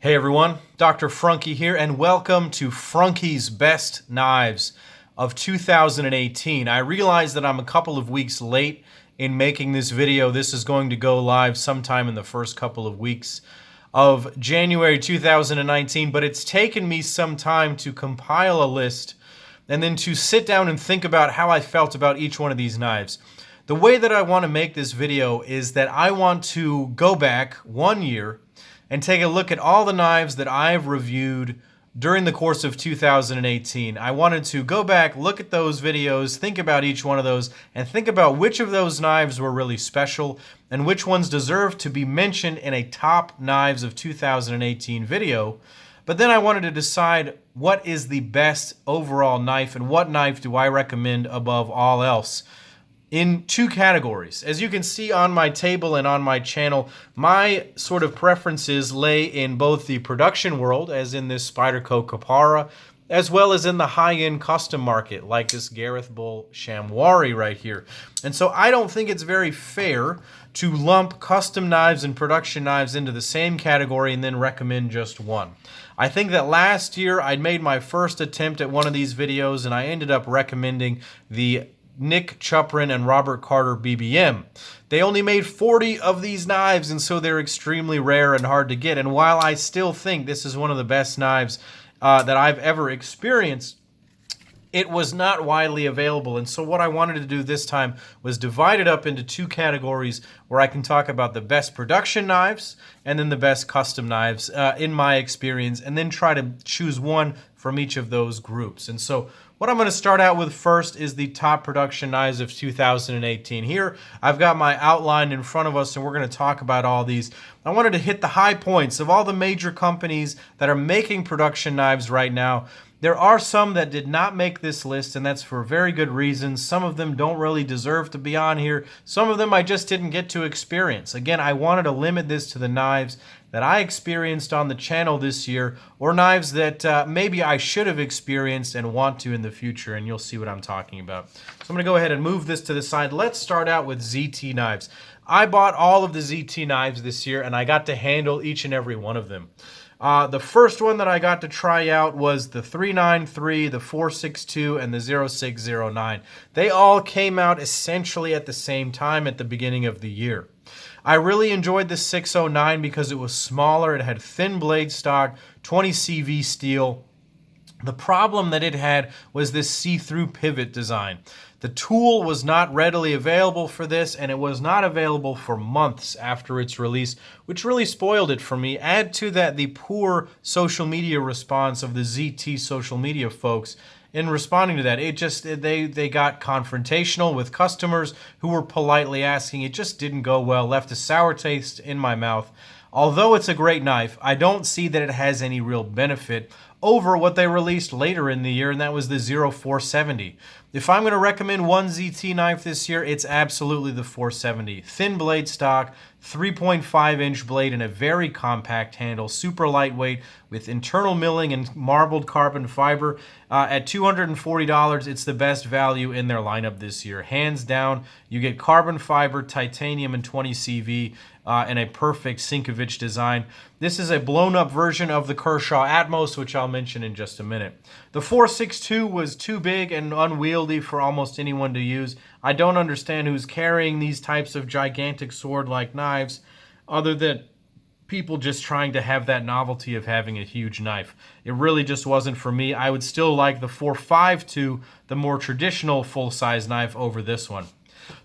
Hey everyone, Dr. Frunkey here, and welcome to Frunkey's Best Knives of 2018. I realize that I'm a couple of weeks late in making this video. This is going to go live sometime in the first couple of weeks of January 2019, but it's taken me some time to compile a list and then to sit down and think about how I felt about each one of these knives. The way that I want to make this video is that I want to go back 1 year and take a look at all the knives that I've reviewed during the course of 2018. I wanted to go back, look at those videos, think about each one of those, and think about which of those knives were really special and which ones deserve to be mentioned in a top knives of 2018 video. But then I wanted to decide what is the best overall knife and what knife do I recommend above all else in two categories. As you can see on my table and on my channel, my sort of preferences lay in both the production world, as in this Spyderco Capara, as well as in the high-end custom market, like this Gareth Bull Chamois right here. And so I don't think it's very fair to lump custom knives and production knives into the same category and then recommend just one. I think that last year I made my first attempt at one of these videos and I ended up recommending the Nick Chuprin and Robert Carter BBM. They only made 40 of these knives, and so they're extremely rare and hard to get. And while I still think this is one of the best knives that I've ever experienced, it was not widely available. And so what I wanted to do this time was divide it up into two categories where I can talk about the best production knives and then the best custom knives in my experience, and then try to choose one from each of those groups. And so what I'm going to start out with first is the top production knives of 2018. Here, I've got my outline in front of us, and we're going to talk about all these. I wanted to hit the high points of all the major companies that are making production knives right now. There are some that did not make this list, and that's for very good reasons. Some of them don't really deserve to be on here. Some of them I just didn't get to experience. Again, I wanted to limit this to the knives that I experienced on the channel this year, or knives that maybe I should have experienced and want to in the future, and you'll see what I'm talking about. So I'm going to go ahead and move this to the side. Let's start out with ZT knives. I bought all of the ZT knives this year, and I got to handle each and every one of them. The first one that I got to try out was the 393, the 462, and the 0609. They all came out essentially at the same time at the beginning of the year. I really enjoyed the 609 because it was smaller, it had thin blade stock, 20 CV steel. The problem that it had was this see-through pivot design. The tool was not readily available for this, and it was not available for months after its release, which really spoiled it for me. Add to that the poor social media response of the ZT social media folks in responding to that. They got confrontational with customers who were politely asking. It just didn't go well, left a sour taste in my mouth. Although it's a great knife, I don't see that it has any real benefit over what they released later in the year, and that was the 0470. If I'm going to recommend one ZT knife this year, it's absolutely the 470. Thin blade stock, 3.5-inch blade, and a very compact handle, super lightweight with internal milling and marbled carbon fiber. At $240, it's the best value in their lineup this year. Hands down, you get carbon fiber, titanium, and 20 CV, and a perfect Sinkovich design. This is a blown-up version of the Kershaw Atmos, which I'll mention in just a minute. The 462 was too big and unwieldy for almost anyone to use. I don't understand who's carrying these types of gigantic sword-like knives other than people just trying to have that novelty of having a huge knife. It really just wasn't for me. I would still like the 452, the more traditional full-size knife, over this one.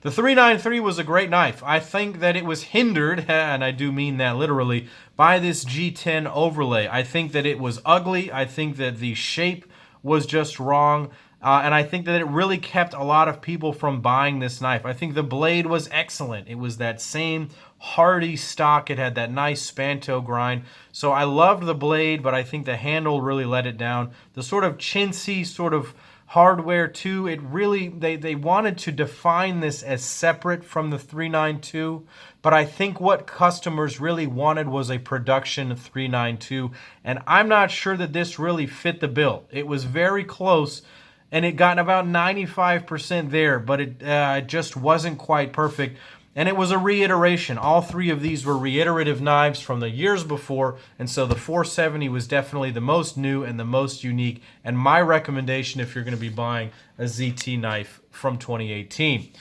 The 393 was a great knife. I think that it was hindered, and I do mean that literally, by this G10 overlay. I think that it was ugly. I think that the shape was just wrong. And I think that it really kept a lot of people from buying this knife. I think the blade was excellent. It was that same hardy stock. It had that nice spanto grind. So I loved the blade, but I think the handle really let it down. The sort of chintzy sort of hardware too, it really, they wanted to define this as separate from the 392, but I think what customers really wanted was a production 392, and I'm not sure that this really fit the bill. It was very close, and it got about 95% there, but it just wasn't quite perfect. and it was a reiteration. All three of these were reiterative knives from the years before, and so the 470 was definitely the most new and the most unique, and my recommendation if you're going to be buying a ZT knife from 2018.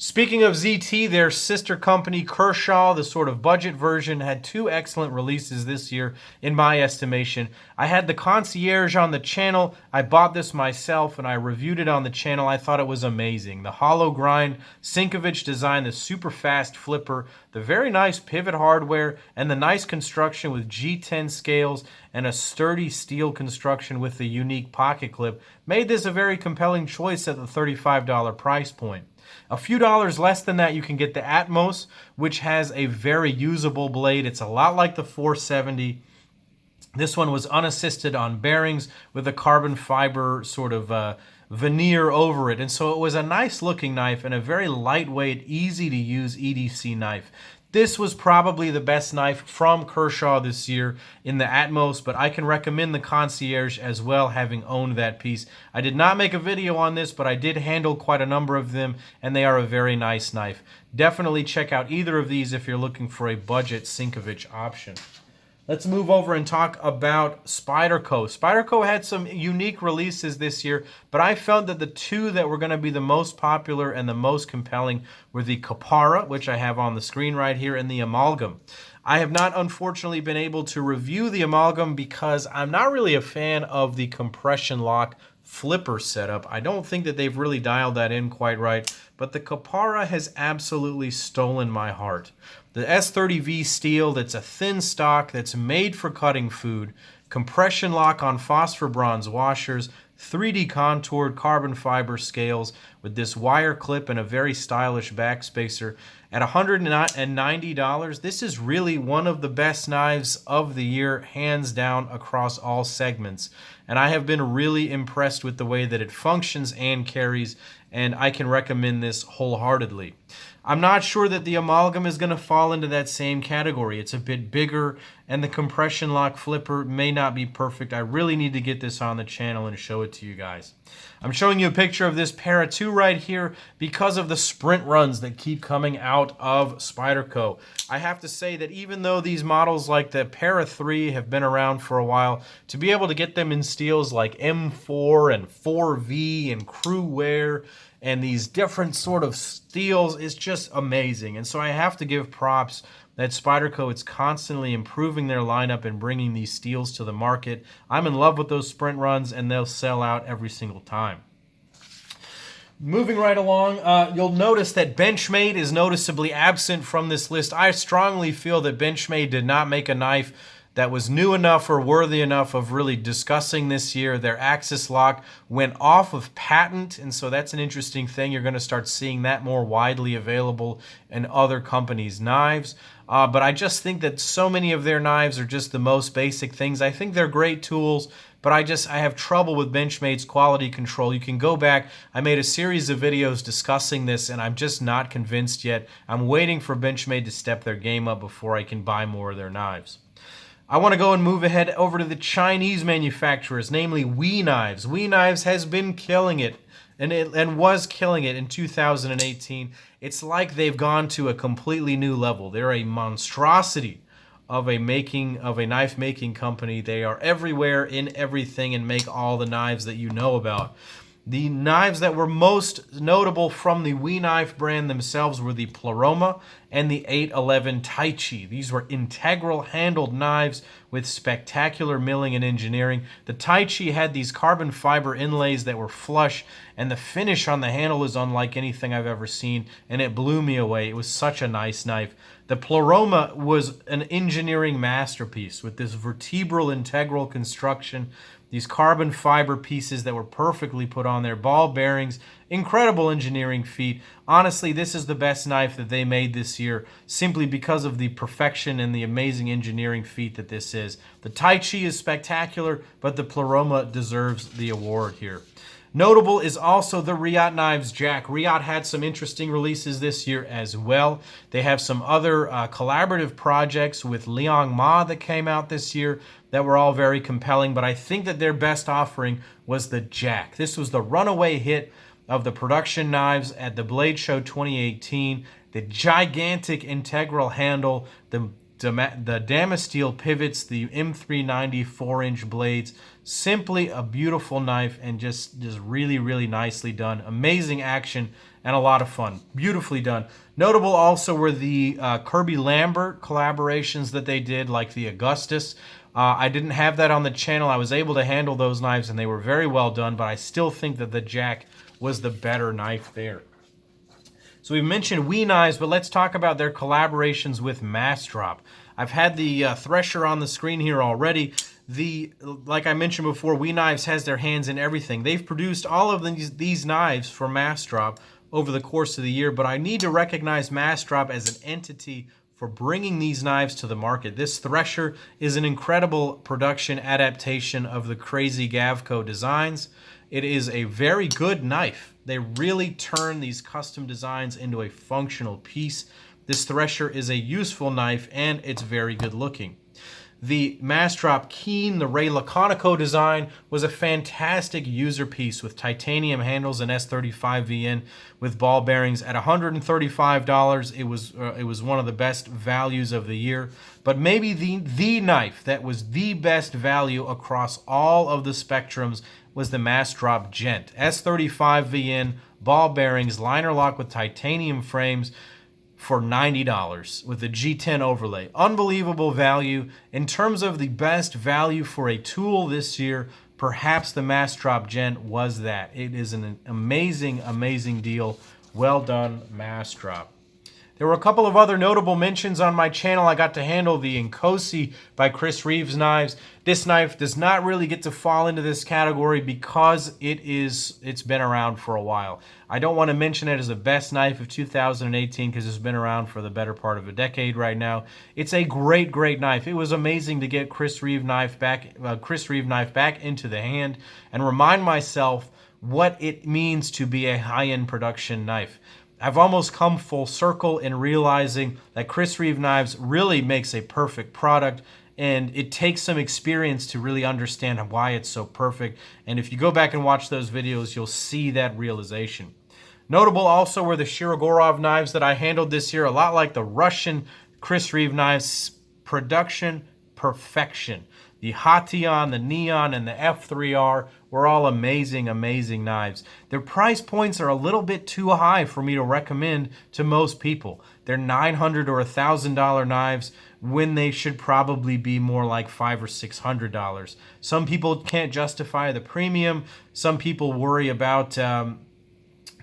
Speaking of ZT, their sister company Kershaw, the sort of budget version, had two excellent releases this year in my estimation. I had the Concierge on the channel. I bought this myself and I reviewed it on the channel. I thought it was amazing. The hollow grind Sinkovich design, the super fast flipper, the very nice pivot hardware, and the nice construction with G10 scales and a sturdy steel construction with the unique pocket clip made this a very compelling choice at the $35 price point. A few dollars less than that, you can get the Atmos, which has a very usable blade. It's a lot like the 470. This one was unassisted on bearings with a carbon fiber sort of veneer over it. And so it was a nice looking knife and a very lightweight, easy to use EDC knife. This was probably the best knife from Kershaw this year in the Atmos, but I can recommend the Concierge as well, having owned that piece. I did not make a video on this, but I did handle quite a number of them, and they are a very nice knife. Definitely check out either of these if you're looking for a budget Sinkovich option. Let's move over and talk about Spyderco. Spyderco had some unique releases this year, but I felt that the two that were going to be the most popular and the most compelling were the Kapara, which I have on the screen right here, and the Amalgam. I have not, unfortunately, been able to review the Amalgam because I'm not really a fan of the compression lock flipper setup. I don't think that they've really dialed that in quite right, but the Kapara has absolutely stolen my heart. The S30V steel that's a thin stock that's made for cutting food, compression lock on phosphor bronze washers, 3D contoured carbon fiber scales with this wire clip and a very stylish backspacer. At $190, this is really one of the best knives of the year, hands down, across all segments. And I have been really impressed with the way that it functions and carries, and I can recommend this wholeheartedly. I'm not sure that the Amalgam is going to fall into that same category. It's a bit bigger, and the compression lock flipper may not be perfect. I really need to get this on the channel and show it to you guys. I'm showing you a picture of this Para 2 right here because of the sprint runs that keep coming out of Spyderco. I have to say that even though these models like the Para 3 have been around for a while, to be able to get them in steels like M4 and 4V and Crew Wear and these different sort of steels is just amazing. And so I have to give props that Spyderco is constantly improving their lineup and bringing these steels to the market. I'm in love with those sprint runs, and they'll sell out every single time. Moving right along, you'll notice that Benchmade is noticeably absent from this list. I strongly feel that Benchmade did not make a knife that was new enough or worthy enough of really discussing this year. Their axis lock went off of patent, and so that's an interesting thing. You're going to start seeing that more widely available in other companies' knives. But I just think that so many of their knives are just the most basic things. I think they're great tools, but I have trouble with Benchmade's quality control. You can go back. I made a series of videos discussing this, and I'm just not convinced yet. I'm waiting for Benchmade to step their game up before I can buy more of their knives. I want to go and move ahead over to the Chinese manufacturers, namely WE Knives. WE Knives has been killing it and was killing it in 2018. It's like they've gone to a completely new level. They're a monstrosity of a knife making company. They are everywhere in everything and make all the knives that you know about. The knives that were most notable from the WE Knife brand themselves were the Pleroma and the 811 Tai Chi. These were integral handled knives with spectacular milling and engineering. The Tai Chi had these carbon fiber inlays that were flush, and the finish on the handle is unlike anything I've ever seen, and it blew me away. It was such a nice knife. The Pleroma was an engineering masterpiece with this vertebral integral construction, these carbon fiber pieces that were perfectly put on there, ball bearings, incredible engineering feat. Honestly, this is the best knife that they made this year simply because of the perfection and the amazing engineering feat that this is. The Tai Chi is spectacular, but the Pleroma deserves the award here. Notable is also the Reate Knives Jack. Reate had some interesting releases this year as well. They have some other collaborative projects with Liang Ma that came out this year that were all very compelling, but I think that their best offering was the Jack. This was the runaway hit of the production knives at the Blade Show 2018. the gigantic integral handle, the Damasteel pivots, the M390 4-inch blades. Simply a beautiful knife and just really, really nicely done. Amazing action and a lot of fun. Beautifully done. Notable also were the Kirby Lambert collaborations that they did, like the Augustus. I didn't have that on the channel. I was able to handle those knives and they were very well done, but I still think that the Jack was the better knife there. So we've mentioned WE Knives, but let's talk about their collaborations with Massdrop. I've had the Thresher on the screen here already. Like I mentioned before, WE Knives has their hands in everything. They've produced all of these knives for Massdrop over the course of the year, but I need to recognize Massdrop as an entity for bringing these knives to the market. This Thresher is an incredible production adaptation of the crazy Gavco designs. It is a very good knife. They really turn these custom designs into a functional piece. This Thresher is a useful knife and it's very good looking. The Massdrop Keen, the Ray Laconico design, was a fantastic user piece with titanium handles and S35VN with ball bearings at $135. It was one of the best values of the year, but maybe the knife that was the best value across all of the spectrums was the Massdrop Gent. S35VN, ball bearings, liner lock with titanium frames, for $90 with a G10 overlay. Unbelievable value. In terms of the best value for a tool this year, perhaps the Massdrop Gent was that. It is an amazing, amazing deal. Well done, Massdrop. There were a couple of other notable mentions on my channel. I got to handle the Nkosi by Chris Reeves knives. This knife does not really get to fall into this category because it's been around for a while. I don't want to mention it as the best knife of 2018 because it's been around for the better part of a decade right now. It's a great, great knife. It was amazing to get Chris Reeves knife back into the hand and remind myself what it means to be a high-end production knife. I've almost come full circle in realizing that Chris Reeves Knives really makes a perfect product, and it takes some experience to really understand why it's so perfect. And if you go back and watch those videos, you'll see that realization. Notable also were the Shirogorov knives that I handled this year, a lot like the Russian Chris Reeves knives. Production perfection. The Hation, the Neon, and the F3R were all amazing, amazing knives. Their price points are a little bit too high for me to recommend to most people. They're $900 or $1,000 knives when they should probably be more like $500 or $600. Some people can't justify the premium. Some people worry about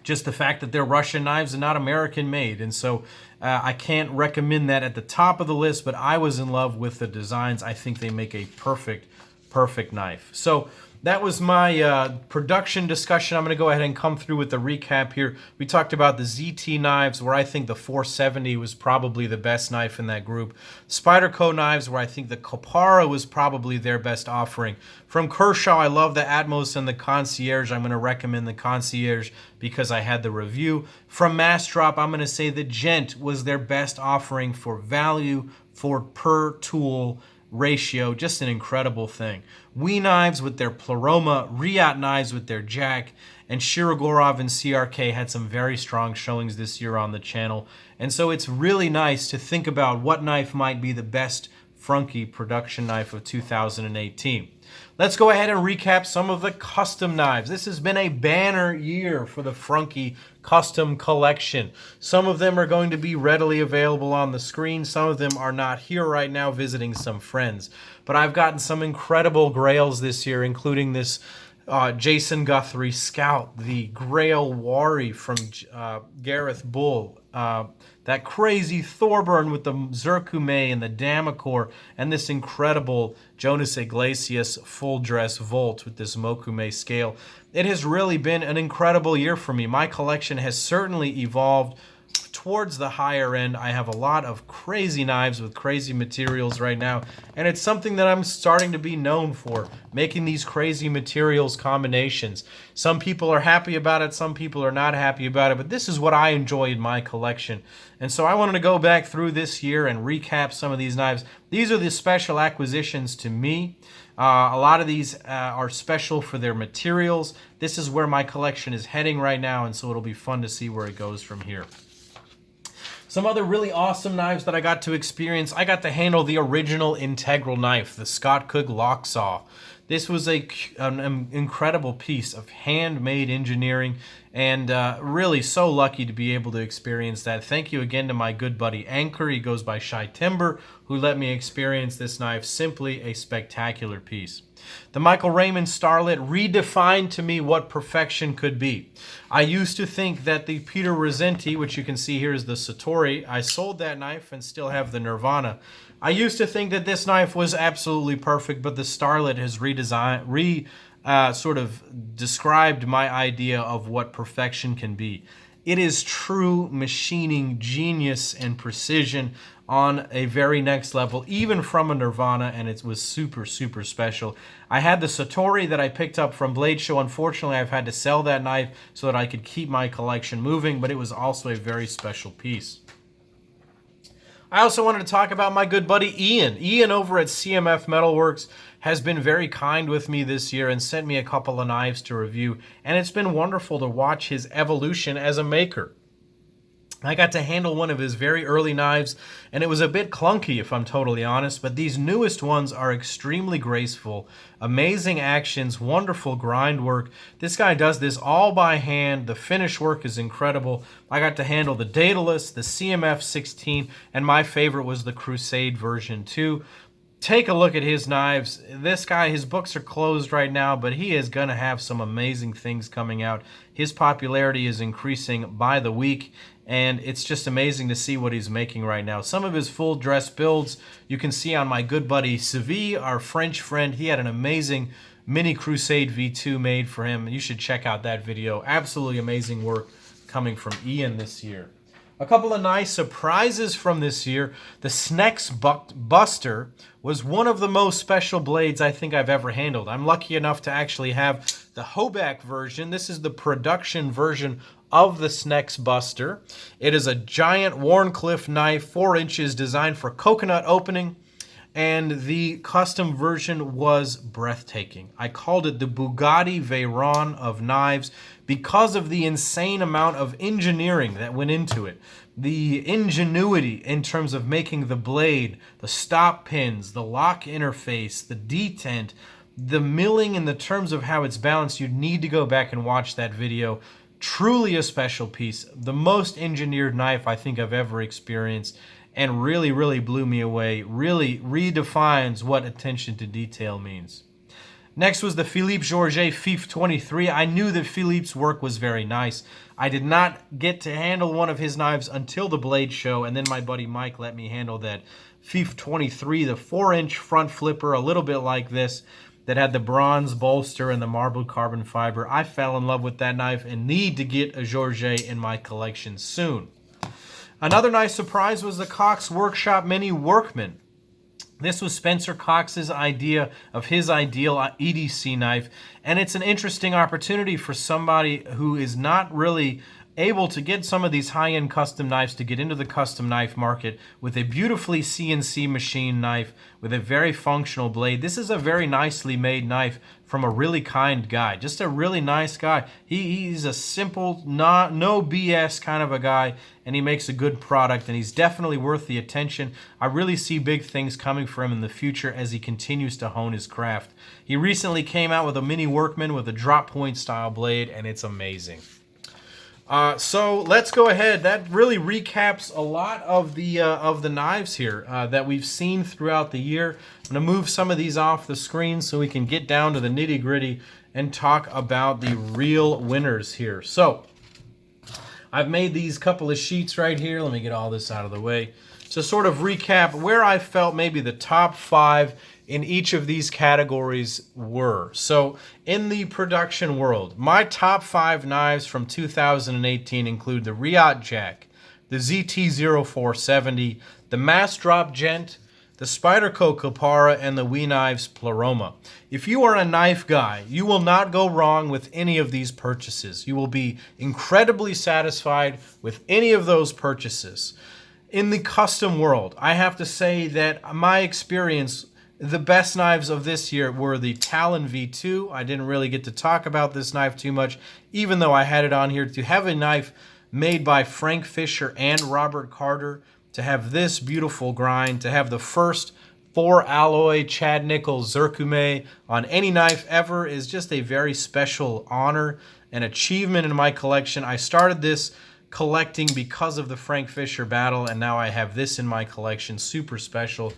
just the fact that they're Russian knives and not American made. And so I can't recommend that at the top of the list, but I was in love with the designs. I think they make a perfect, perfect knife. So that was my production discussion. I'm going to go ahead and come through with the recap here. We talked about the ZT knives, where I think the 470 was probably the best knife in that group. Spyderco knives, where I think the Kopara was probably their best offering. From Kershaw, I love the Atmos and the Concierge. I'm going to recommend the Concierge because I had the review. From Massdrop, I'm going to say the Gent was their best offering for value, for per tool ratio. Just an incredible thing. WE Knives with their Pleroma, Reate knives with their Jack, and Shirogorov and CRK had some very strong showings this year on the channel. And so it's really nice to think about what knife might be the best Frunkey production knife of 2018. Let's go ahead and recap some of the custom knives. This has been a banner year for the Frunkey custom collection. Some of them are going to be readily available on the screen. Some of them are not here right now, visiting some friends. But I've gotten some incredible grails this year, including this Jason Guthrie Scout, the Grail Wari from Gareth Bull, that crazy Thorburn with the Zircume and the Damacor, and this incredible Jonas Iglesias full dress Volt with this Mokume scale. It has really been an incredible year for me. My collection has certainly evolved towards the higher end. I have a lot of crazy knives with crazy materials right now, and it's something that I'm starting to be known for, making these crazy materials combinations. Some people are happy about it, some people are not happy about it, but this is what I enjoy in my collection. And so I wanted to go back through this year and recap some of these knives. These are the special acquisitions to me. A lot of these are special for their materials. This is where my collection is heading right now, and so it'll be fun to see where it goes from here. Some other really awesome knives that I got to experience. I got to handle the original integral knife, the Scott Cook lock saw. This was an incredible piece of handmade engineering, and really so lucky to be able to experience that. Thank you again to my good buddy Anchor. He goes by Shy Timber, who let me experience this knife. Simply a spectacular piece. The Michael Raymond Starlet redefined to me what perfection could be. I used to think that the Peter Rossetti, which you can see here is the Satori, I sold that knife and still have the Nirvana. I used to think that this knife was absolutely perfect, but the Starlet has sort of described my idea of what perfection can be. It is true machining genius and precision on a very next level, even from a Nirvana, and it was super, super special. I had the Satori that I picked up from Blade Show. Unfortunately, I've had to sell that knife so that I could keep my collection moving, but it was also a very special piece. I also wanted to talk about my good buddy Ian. Ian over at CMF Metalworks has been very kind with me this year and sent me a couple of knives to review, and it's been wonderful to watch his evolution as a maker. I got to handle one of his very early knives, and it was a bit clunky if I'm totally honest, but these newest ones are extremely graceful, amazing actions, wonderful grind work. This guy does this all by hand. The finish work is incredible. I got to handle the Daedalus, the CMF 16, and my favorite was the Crusade version 2. Take a look at his knives. This guy, his books are closed right now, but he is going to have some amazing things coming out. His popularity is increasing by the week, and it's just amazing to see what he's making right now. Some of his full dress builds you can see on my good buddy Seville, our French friend. He had an amazing mini Crusade V2 made for him. You should check out that video. Absolutely amazing work coming from Ian this year. A couple of nice surprises from this year. The Snex Buster was one of the most special blades I think I've ever handled. I'm lucky enough to actually have the Hoback version. This is the production version of the Snex Buster. It is a giant Wharncliffe knife, 4 inches, designed for coconut opening, and the custom version was breathtaking. I called it the Bugatti Veyron of knives because of the insane amount of engineering that went into it. The ingenuity in terms of making the blade, the stop pins, the lock interface, the detent, the milling in the terms of how it's balanced. You need to go back and watch that video. Truly a special piece. The most engineered knife I think I've ever experienced, and really, really blew me away. Really redefines what attention to detail means. Next was the Philippe Georget FIF 23. I knew that Philippe's work was very nice. I did not get to handle one of his knives until the Blade Show, and then my buddy Mike let me handle that FIF 23, the 4-inch front flipper, a little bit like this, that had the bronze bolster and the marbled carbon fiber. I fell in love with that knife and need to get a Georget in my collection soon. Another nice surprise was the Cox Workshop Mini Workman. This was Spencer Cox's idea of his ideal EDC knife, and it's an interesting opportunity for somebody who is not really able to get some of these high-end custom knives to get into the custom knife market with a beautifully CNC machine knife with a very functional blade. This is a very nicely made knife from a really kind guy, just a really nice guy. He's a simple, no BS kind of a guy, and he makes a good product, and he's definitely worth the attention. I really see big things coming for him in the future as he continues to hone his craft. He recently came out with a Mini Workman with a drop point style blade, and it's amazing. So let's go ahead. That really recaps a lot of the knives here that we've seen throughout the year. I'm going to move some of these off the screen so we can get down to the nitty-gritty and talk about the real winners here. So I've made these couple of sheets right here. Let me get all this out of the way. To sort of recap where I felt maybe the top 5 in each of these categories were. So in the production world, my top 5 knives from 2018 include the Reate Jack, the ZT0470, the Massdrop Gent, the Spyderco Capara, and the We Knives Pleroma. If you are a knife guy, you will not go wrong with any of these purchases. You will be incredibly satisfied with any of those purchases. In the custom world, I have to say that my experience, the best knives of this year were the Talon V2. I didn't really get to talk about this knife too much, even though I had it on here. To have a knife made by Frank Fisher and Robert Carter, to have this beautiful grind, to have the first 4-alloy Chad Nickel zircume on any knife ever is just a very special honor and achievement in my collection. I started this collecting because of the Frank Fisher battle, and now I have this in my collection. Super special.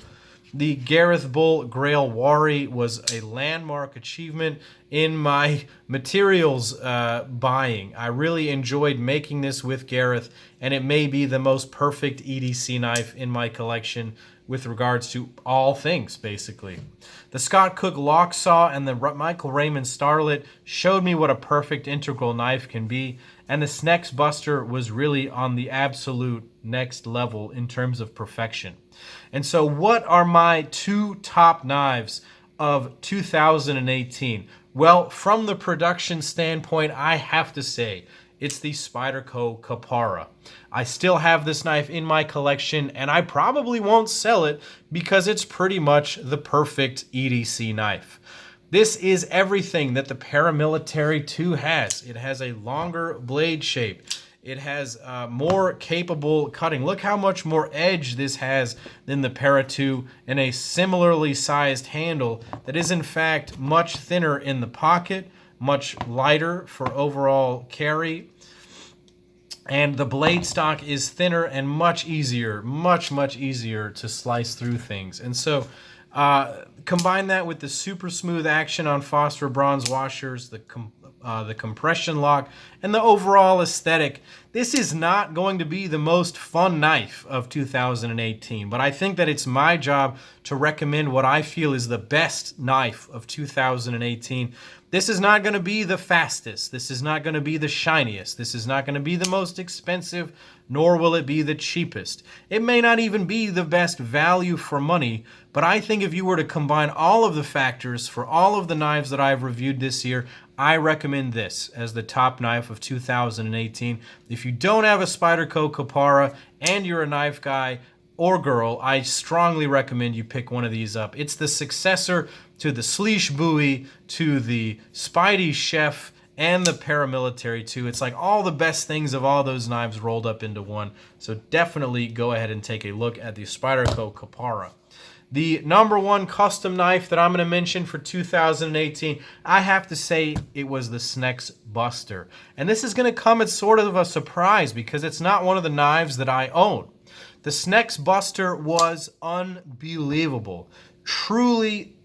The Gareth Bull Grail Wari was a landmark achievement in my materials buying. I really enjoyed making this with Gareth, and it may be the most perfect EDC knife in my collection with regards to all things, basically. The Scott Cook Lock Saw and the Michael Raymond Starlet showed me what a perfect integral knife can be, and the Snex Buster was really on the absolute next level in terms of perfection. And so what are my two top knives of 2018? Well, from the production standpoint, I have to say it's the Spyderco Kapara. I still have this knife in my collection, and I probably won't sell it because it's pretty much the perfect EDC knife. This is everything that the Paramilitary 2 has. It has a longer blade shape. It has more capable cutting. Look how much more edge this has than the Para 2, and a similarly sized handle that is in fact much thinner in the pocket, much lighter for overall carry. And the blade stock is thinner and much easier, much easier to slice through things. And so combine that with the super smooth action on phosphor bronze washers, the compression lock, and the overall aesthetic. This is not going to be the most fun knife of 2018, but I think that it's my job to recommend what I feel is the best knife of 2018. This is not going to be the fastest. This is not going to be the shiniest. This is not going to be the most expensive, nor will it be the cheapest. It may not even be the best value for money, but I think if you were to combine all of the factors for all of the knives that I've reviewed this year, I recommend this as the top knife of 2018. If you don't have a Spyderco Kapara and you're a knife guy or girl, I strongly recommend you pick one of these up. It's the successor to the Sleesh Bowie, to the Spidey Chef, and the Paramilitary 2. It's like all the best things of all those knives rolled up into one. So definitely go ahead and take a look at the Spyderco Kapara. The number one custom knife that I'm going to mention for 2018, I have to say it was the Snex Buster. And this is going to come as sort of a surprise because it's not one of the knives that I own. The Snex Buster was unbelievable. Truly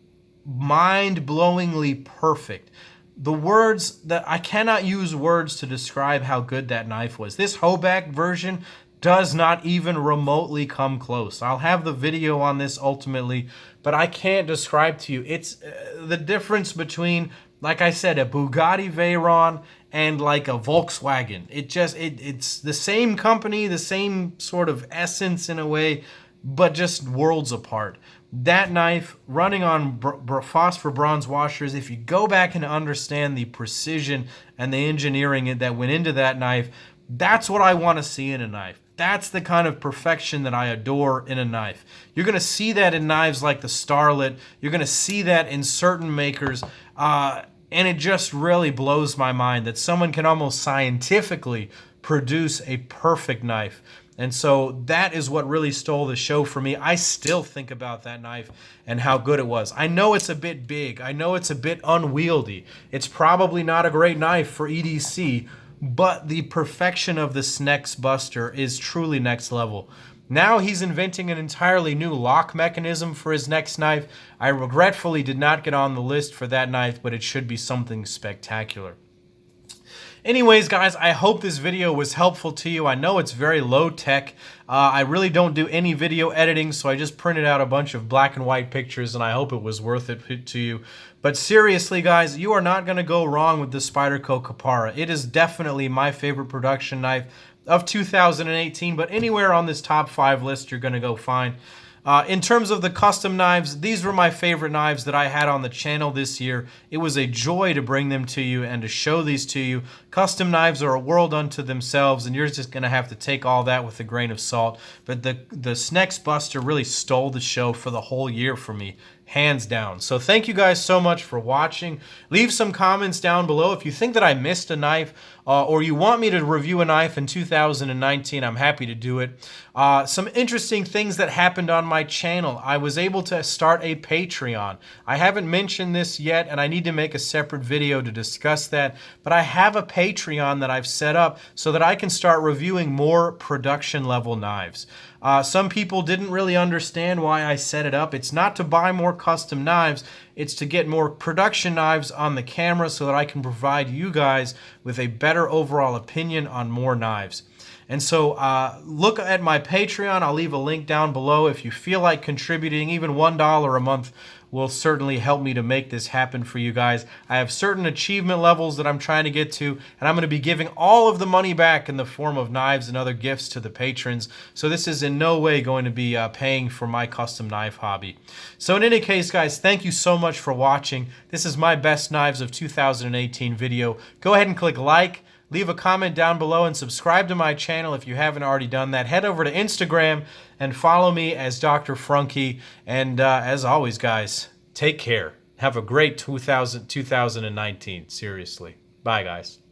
mind-blowingly perfect. The words that I cannot use words to describe how good that knife was. This Hoback version does not even remotely come close. I'll have the video on this ultimately, but I can't describe to you. It's the difference between, like I said, a Bugatti Veyron and like a Volkswagen. It's the same company, the same sort of essence in a way, but just worlds apart. That knife running on phosphor bronze washers, if you go back and understand the precision and the engineering that went into that knife, that's what I want to see in a knife. That's the kind of perfection that I adore in a knife. You're going to see that in knives like the Starlet. You're going to see that in certain makers. And it just really blows my mind that someone can almost scientifically produce a perfect knife. And so that is what really stole the show for me. I still think about that knife and how good it was. I know it's a bit big. I know it's a bit unwieldy. It's probably not a great knife for EDC, but the perfection of the Snex Buster is truly next level. Now he's inventing an entirely new lock mechanism for his next knife. I regretfully did not get on the list for that knife, but it should be something spectacular. Anyways, guys, I hope this video was helpful to you. I know it's very low tech. I really don't do any video editing, so I just printed out a bunch of black and white pictures, and I hope it was worth it to you. But seriously, guys, you are not going to go wrong with the Spyderco Kapara. It is definitely my favorite production knife of 2018, but anywhere on this top 5 list you're going to go find. In terms of the custom knives, these were my favorite knives that I had on the channel this year. It was a joy to bring them to you and to show these to you. Custom knives are a world unto themselves, and you're just going to have to take all that with a grain of salt. But the Snex Buster really stole the show for the whole year for me. hands down. So thank you guys so much for watching. Leave some comments down below if you think that I missed a knife or you want me to review a knife in 2019. I'm happy to do it. Some interesting things that happened on my channel. I was able to start a Patreon. I haven't mentioned this yet, and I need to make a separate video to discuss that, but I have a Patreon that I've set up so that I can start reviewing more production level knives. Some people didn't really understand why I set it up. It's not to buy more custom knives, it's to get more production knives on the camera so that I can provide you guys with a better overall opinion on more knives. And so look at my Patreon. I'll leave a link down below. If you feel like contributing, even $1 a month will certainly help me to make this happen for you guys. I have certain achievement levels that I'm trying to get to, and I'm going to be giving all of the money back in the form of knives and other gifts to the patrons. So this is in no way going to be paying for my custom knife hobby. So in any case, guys, thank you so much for watching. This is my best knives of 2018 video. Go ahead and click like. Leave a comment down below and subscribe to my channel if you haven't already done that. Head over to Instagram and follow me as Dr. Frunkey. And as always, guys, take care. Have a great 2019. Seriously. Bye, guys.